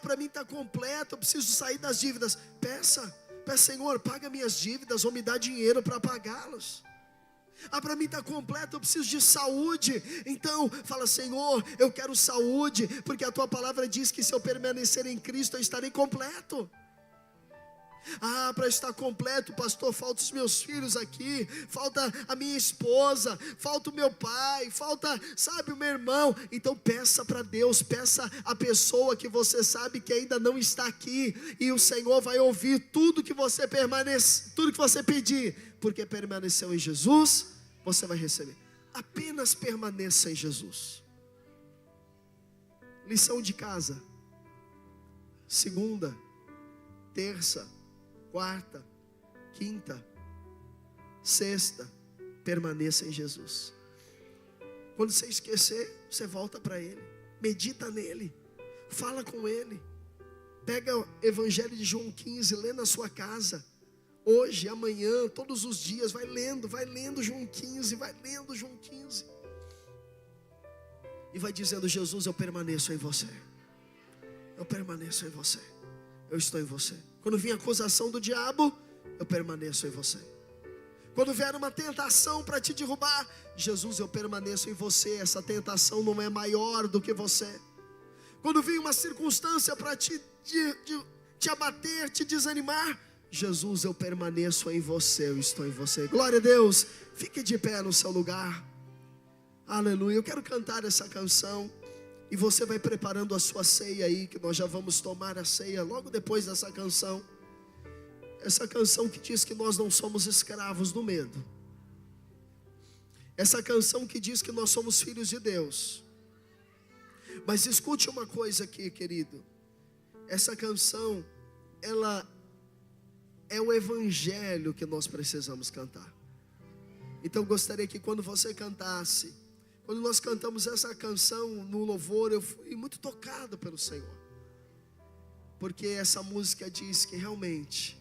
[SPEAKER 1] Para mim estar completo eu preciso sair das dívidas. Peça, Senhor, paga minhas dívidas ou me dá dinheiro para pagá-las. Para mim estar completo eu preciso de saúde. Então fala: Senhor, eu quero saúde, porque a tua palavra diz que se eu permanecer em Cristo eu estarei completo. Para estar completo, pastor, falta os meus filhos aqui, falta a minha esposa, falta o meu pai, falta, sabe, o meu irmão. Então peça para Deus, peça a pessoa que você sabe que ainda não está aqui, e o Senhor vai ouvir tudo que você tudo que você pedir, porque permaneceu em Jesus, você vai receber. Apenas permaneça em Jesus. Lição de casa: segunda, terça, quarta, quinta, sexta, permaneça em Jesus. Quando você esquecer, você volta para Ele, medita nele, fala com Ele. Pega o Evangelho de João 15, lê na sua casa, hoje, amanhã, todos os dias, vai lendo João 15, vai lendo João 15, e vai dizendo: Jesus, eu permaneço em você, eu permaneço em você, eu estou em você. Quando vir a acusação do diabo, eu permaneço em você. Quando vier uma tentação para te derrubar, Jesus, eu permaneço em você. Essa tentação não é maior do que você. Quando vir uma circunstância para te abater, te desanimar, Jesus, eu permaneço em você, eu estou em você. Glória a Deus. Fique de pé no seu lugar. Aleluia. Eu quero cantar essa canção. E você vai preparando a sua ceia aí, que nós já vamos tomar a ceia logo depois dessa canção. Essa canção que diz que nós não somos escravos do medo. Essa canção que diz que nós somos filhos de Deus. Mas escute uma coisa aqui, querido. Essa canção, ela é o evangelho que nós precisamos cantar. Então eu gostaria que quando você cantasse, quando nós cantamos essa canção no louvor, eu fui muito tocado pelo Senhor. Porque essa música diz que realmente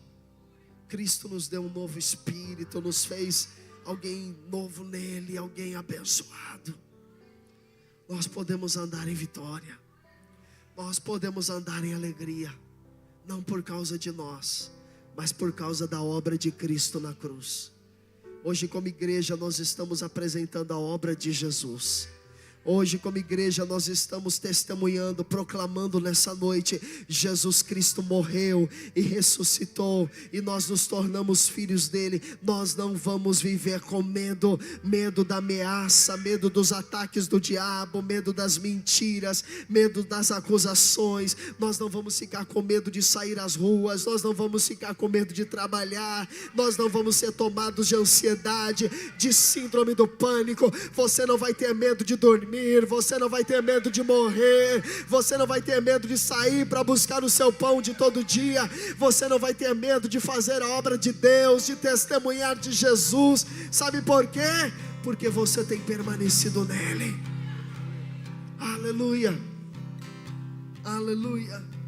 [SPEAKER 1] Cristo nos deu um novo espírito, nos fez alguém novo nele, alguém abençoado. Nós podemos andar em vitória, nós podemos andar em alegria, não por causa de nós, mas por causa da obra de Cristo na cruz. Hoje, como igreja, nós estamos apresentando a obra de Jesus. Hoje, como igreja, nós estamos testemunhando, proclamando nessa noite: Jesus Cristo morreu e ressuscitou, e nós nos tornamos filhos dele. Nós não vamos viver com medo, medo da ameaça, medo dos ataques do diabo, medo das mentiras, medo das acusações. Nós não vamos ficar com medo de sair às ruas, nós não vamos ficar com medo de trabalhar, nós não vamos ser tomados de ansiedade, de síndrome do pânico. Você não vai ter medo de dormir, você não vai ter medo de morrer, você não vai ter medo de sair para buscar o seu pão de todo dia, você não vai ter medo de fazer a obra de Deus, de testemunhar de Jesus. Sabe por quê? Porque você tem permanecido nele. Aleluia, aleluia.